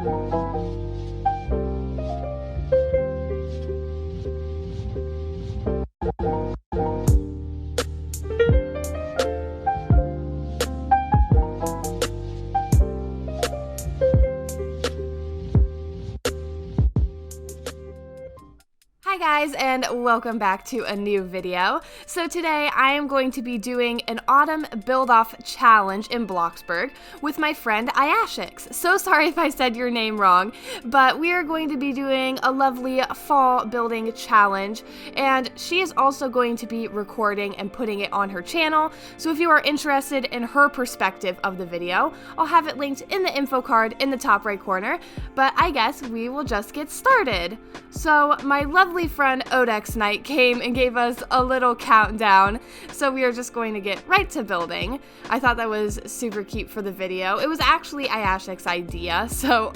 Hi guys, and welcome back to a new video. So today I am going to be doing an autumn build-off challenge in Bloxburg with my friend 𝐼𝐴𝑠hyx. So sorry if I said your name wrong, but we are going to be doing a lovely fall building challenge, and she is also going to be recording and putting it on her channel. So if you are interested in her perspective of the video, I'll have it linked in the info card in the top right corner, but I guess we will just get started. So my lovely friend 𝐸𝐴𝑠 came and gave us a little countdown, so we are just going to get right to building. I thought that was super cute for the video. It was actually 𝐼𝐴𝑠hyx's idea, so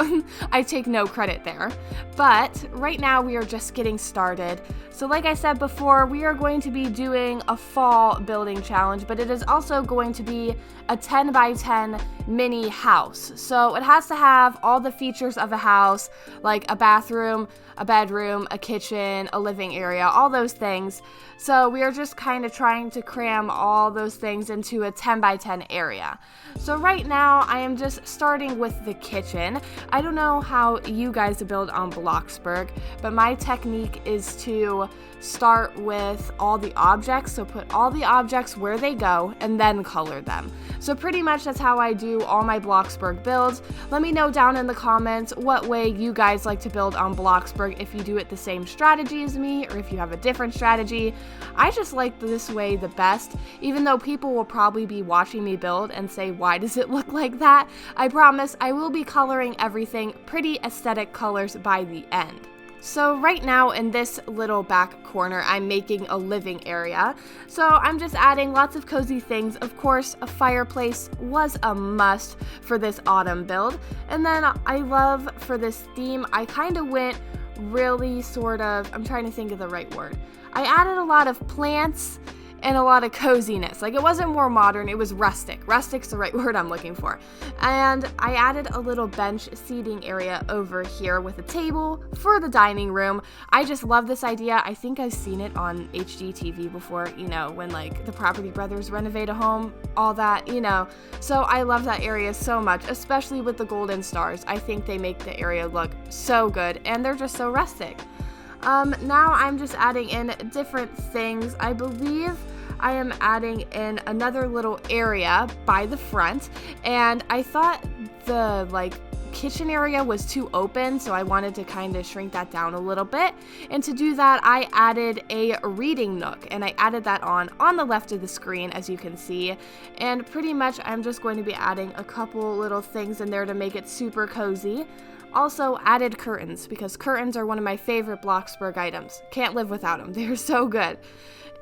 I take no credit there. But right now we are just getting started. So like I said before, we are going to be doing a fall building challenge, but it is also going to be a 10 by 10 mini house. So it has to have all the features of a house, like a bathroom, a bedroom, a kitchen, a living area, all those things. So we are just kind of trying to cram all those things into a 10 by 10 area. So right now I am just starting with the kitchen. I don't know how you guys build on Bloxburg, but my technique is to start with all the objects, so put all the objects where they go and then color them. So pretty much that's how I do all my Bloxburg builds. Let me know down in the comments what way you guys like to build on Bloxburg, if you do it the same strategy as me or if you have a different strategy. I just like this way the best, even though people will probably be watching me build and say, why does it look like that? I promise I will be coloring everything pretty aesthetic colors by the end. So right now in this little back corner, I'm making a living area. So I'm just adding lots of cozy things. Of course, a fireplace was a must for this autumn build. And then I love for this theme, I kind of went really I'm trying to think of the right word. I added a lot of plants and a lot of coziness. Like, it wasn't more modern, it was rustic. Rustic's the right word I'm looking for. And I added a little bench seating area over here with a table for the dining room. I just love this idea. I think I've seen it on HGTV before, you know, when like the Property Brothers renovate a home, all that, you know. So I love that area so much, especially with the golden stars. I think they make the area look so good, and they're just so rustic. Now I'm just adding in different things. I believe I am adding in another little area by the front, and I thought the kitchen area was too open, so I wanted to kind of shrink that down a little bit. And to do that, I added a reading nook, and I added that on the left of the screen, as you can see. And pretty much I'm just going to be adding a couple little things in there to make it super cozy. Also added curtains, because curtains are one of my favorite Bloxburg items. Can't live without them. They're so good.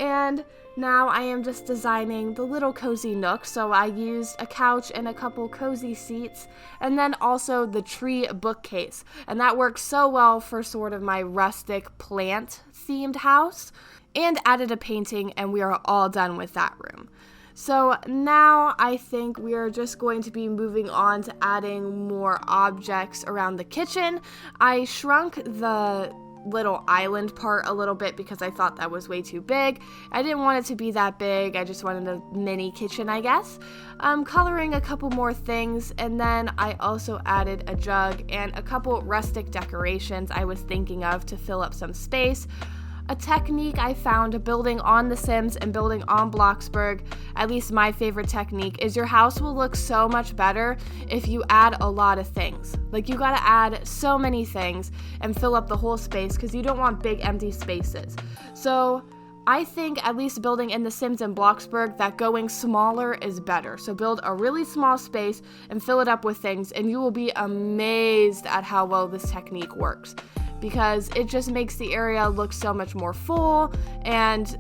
And now I am just designing the little cozy nook. So I used a couch and a couple cozy seats, and then also the tree bookcase. And that works so well for sort of my rustic plant themed house. And added a painting, and we are all done with that room. So now I think we are just going to be moving on to adding more objects around the kitchen. I shrunk the little island part a little bit because I thought that was way too big. I didn't want it to be that big. I just wanted a mini kitchen, I guess. Coloring a couple more things, and then I also added a jug and a couple rustic decorations I was thinking of to fill up some space. A technique I found building on The Sims and building on Bloxburg, at least my favorite technique, is your house will look so much better if you add a lot of things. Like, you gotta add so many things and fill up the whole space because you don't want big empty spaces. So I think, at least building in The Sims and Bloxburg, that going smaller is better. So build a really small space and fill it up with things, and you will be amazed at how well this technique works, because it just makes the area look so much more full and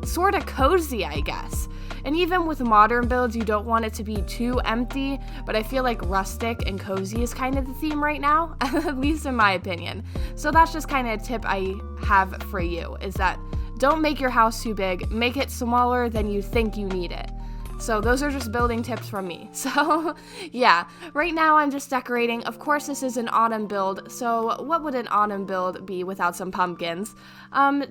sort of cozy, I guess. And even with modern builds, you don't want it to be too empty, but I feel like rustic and cozy is kind of the theme right now, at least in my opinion. So that's just kind of a tip I have for you, is that don't make your house too big, make it smaller than you think you need it. So those are just building tips from me. So yeah, right now I'm just decorating. Of course, this is an autumn build, so what would an autumn build be without some pumpkins?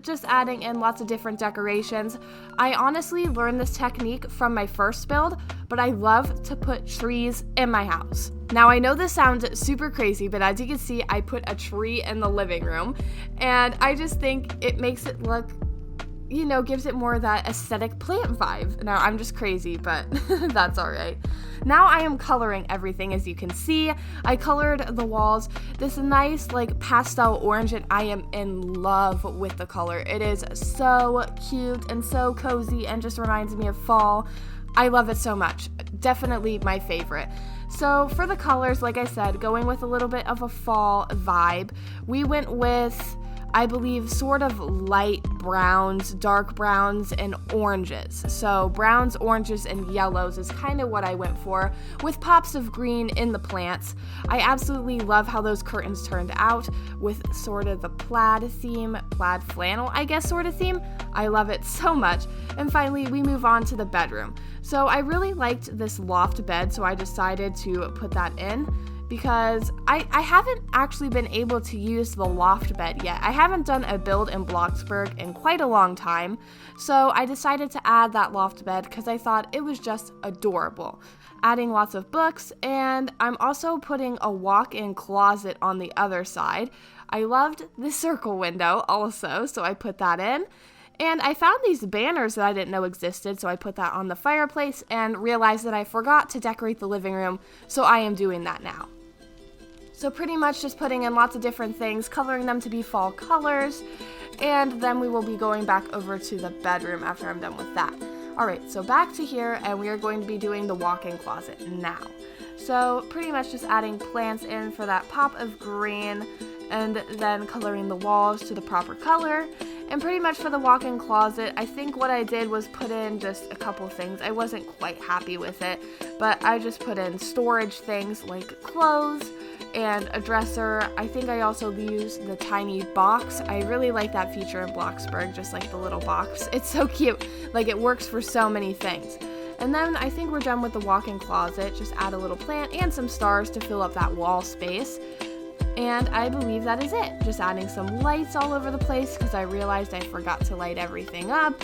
Just adding in lots of different decorations. I honestly learned this technique from my first build, but I love to put trees in my house. Now, I know this sounds super crazy, but as you can see, I put a tree in the living room, and I just think it makes it look, you know, gives it more of that aesthetic plant vibe. Now, I'm just crazy, but that's all right. Now I am coloring everything. As you can see, I colored the walls this nice like pastel orange, and I am in love with the color. It is so cute and so cozy and just reminds me of fall. I love it so much. Definitely my favorite. So for the colors, like I said, going with a little bit of a fall vibe, we went with, I believe, sort of light browns, dark browns, and oranges. So browns, oranges, and yellows is kind of what I went for, with pops of green in the plants. I absolutely love how those curtains turned out with sort of the plaid theme, plaid flannel, I guess, sort of theme. I love it so much. And finally, we move on to the bedroom. So I really liked this loft bed, so I decided to put that in, because I haven't actually been able to use the loft bed yet. I haven't done a build in Bloxburg in quite a long time, so I decided to add that loft bed because I thought it was just adorable. Adding lots of books, and I'm also putting a walk-in closet on the other side. I loved the circle window also, so I put that in. And I found these banners that I didn't know existed, so I put that on the fireplace and realized that I forgot to decorate the living room, so I am doing that now. So pretty much just putting in lots of different things, coloring them to be fall colors, and then we will be going back over to the bedroom after I'm done with that. Alright, so back to here, and we are going to be doing the walk-in closet now. So pretty much just adding plants in for that pop of green, and then coloring the walls to the proper color. And pretty much for the walk-in closet, I think what I did was put in just a couple things. I wasn't quite happy with it, but I just put in storage things like clothes and a dresser. I think I also used the tiny box. I really like that feature in Bloxburg, just like the little box. It's so cute. Like, it works for so many things. And then I think we're done with the walk-in closet. Just add a little plant and some stars to fill up that wall space. And I believe that is it. Just adding some lights all over the place because I realized I forgot to light everything up.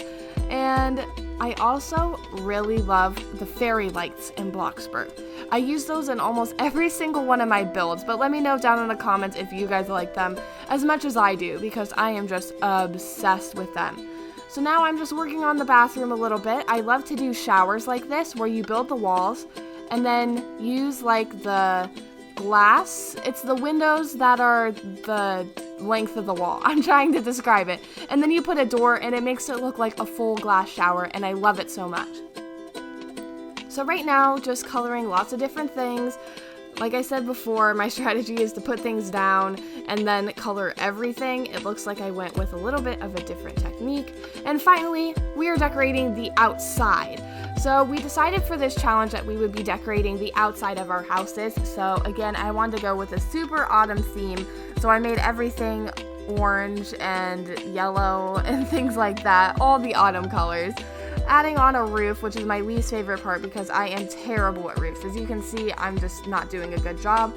And I also really love the fairy lights in Bloxburg. I use those in almost every single one of my builds, but let me know down in the comments if you guys like them as much as I do, because I am just obsessed with them. So now I'm just working on the bathroom a little bit. I love to do showers like this where you build the walls and then use like the glass. It's the windows that are the length of the wall. I'm trying to describe it. And then you put a door and it makes it look like a full glass shower, and I love it so much. So right now, just coloring lots of different things. Like I said before, my strategy is to put things down and then color everything. It looks like I went with a little bit of a different technique. And finally, we are decorating the outside. So we decided for this challenge that we would be decorating the outside of our houses. So again, I wanted to go with a super autumn theme. So I made everything orange and yellow and things like that, all the autumn colors. Adding on a roof, which is my least favorite part because I am terrible at roofs. As you can see, I'm just not doing a good job.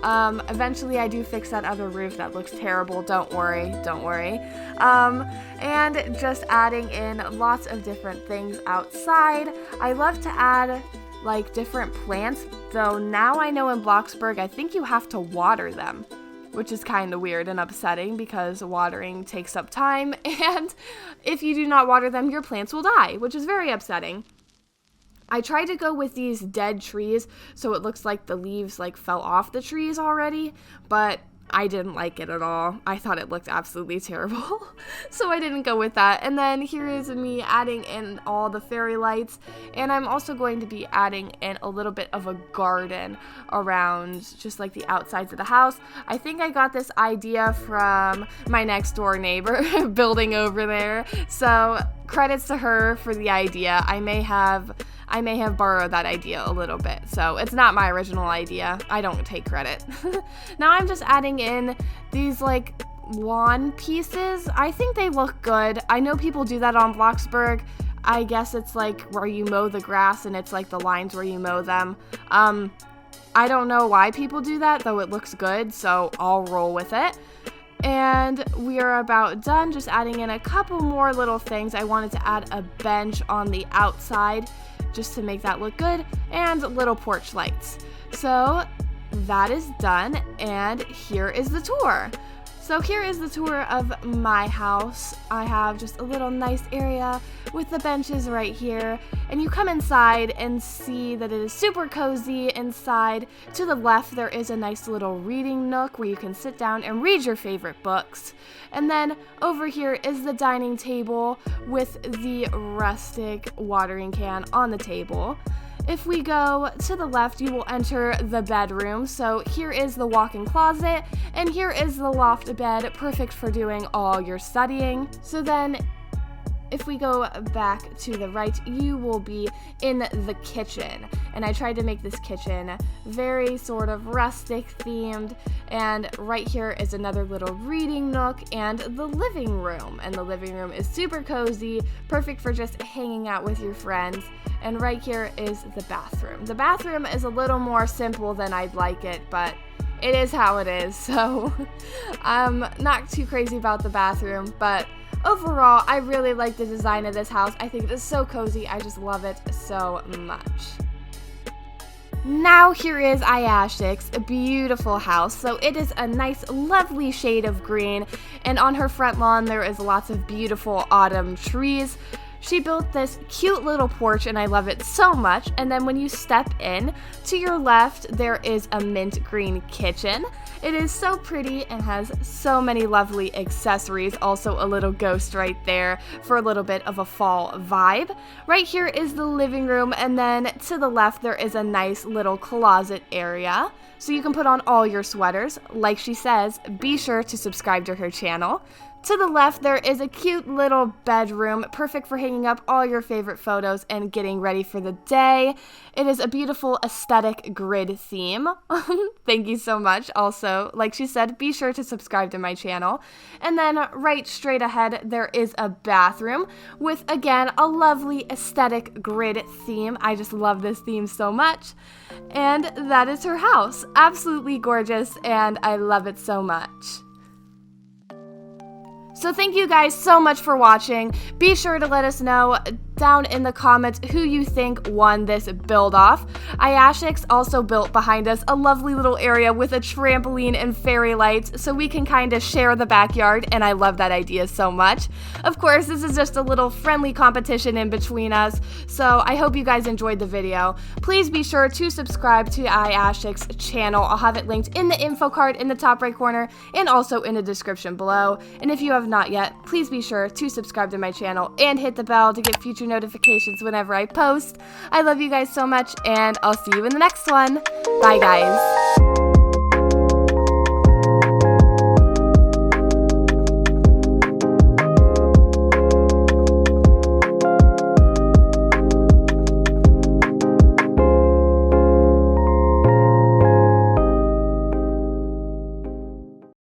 Eventually I do fix that other roof that looks terrible. Don't worry. And just adding in lots of different things outside. I love to add like different plants, though now I know in Bloxburg I think you have to water them, which is kind of weird and upsetting because watering takes up time, and if you do not water them, your plants will die, which is very upsetting. I tried to go with these dead trees, so it looks like the leaves like fell off the trees already, but I didn't like it at all. I thought it looked absolutely terrible, so I didn't go with that. And then here is me adding in all the fairy lights, and I'm also going to be adding in a little bit of a garden around just like the outsides of the house. I think I got this idea from my next door neighbor building over there, so credits to her for the idea. I may have borrowed that idea a little bit, so it's not my original idea. I don't take credit. Now I'm just adding in these like lawn pieces. I think they look good. I know people do that on Bloxburg. I guess it's like where you mow the grass and it's like the lines where you mow them. I don't know why people do that, though it looks good, so I'll roll with it. And we are about done, just adding in a couple more little things. I wanted to add a bench on the outside just to make that look good, and little porch lights. So that is done, and here is the tour. So here is the tour of my house. I have just a little nice area with the benches right here, and you come inside and see that it is super cozy inside. To the left there is a nice little reading nook where you can sit down and read your favorite books. And then over here is the dining table with the rustic watering can on the table. If we go to the left, you will enter the bedroom. So here is the walk-in closet, and here is the loft bed, perfect for doing all your studying. So then if we go back to the right, you will be in the kitchen. And I tried to make this kitchen very sort of rustic themed. And right here is another little reading nook and the living room. And the living room is super cozy, perfect for just hanging out with your friends. And right here is the bathroom. The bathroom is a little more simple than I'd like it, but it is how it is. So I'm not too crazy about the bathroom, but overall, I really like the design of this house. I think it is so cozy. I just love it so much. Now here is 𝐼𝐴𝑠hyx, a beautiful house. So it is a nice, lovely shade of green, and on her front lawn there is lots of beautiful autumn trees. She built this cute little porch, and I love it so much. And then when you step in, to your left, there is a mint green kitchen. It is so pretty and has so many lovely accessories. Also a little ghost right there for a little bit of a fall vibe. Right here is the living room, and then to the left, there is a nice little closet area. So you can put on all your sweaters. Like she says, be sure to subscribe to her channel. To the left, there is a cute little bedroom, perfect for hanging up all your favorite photos and getting ready for the day. It is a beautiful aesthetic grid theme. Thank you so much. Also, like she said, be sure to subscribe to my channel. And then right straight ahead, there is a bathroom with, again, a lovely aesthetic grid theme. I just love this theme so much. And that is her house. Absolutely gorgeous, and I love it so much. So thank you guys so much for watching. Be sure to let us know down in the comments who you think won this build off. 𝐼𝐴𝑠hyx also built behind us a lovely little area with a trampoline and fairy lights so we can kind of share the backyard, and I love that idea so much. Of course, this is just a little friendly competition in between us, so I hope you guys enjoyed the video. Please be sure to subscribe to 𝐼𝐴𝑠hyx channel. I'll have it linked in the info card in the top right corner and also in the description below. And if you have not yet, please be sure to subscribe to my channel and hit the bell to get future notifications whenever I post. I love you guys so much, and I'll see you in the next one. Bye, guys.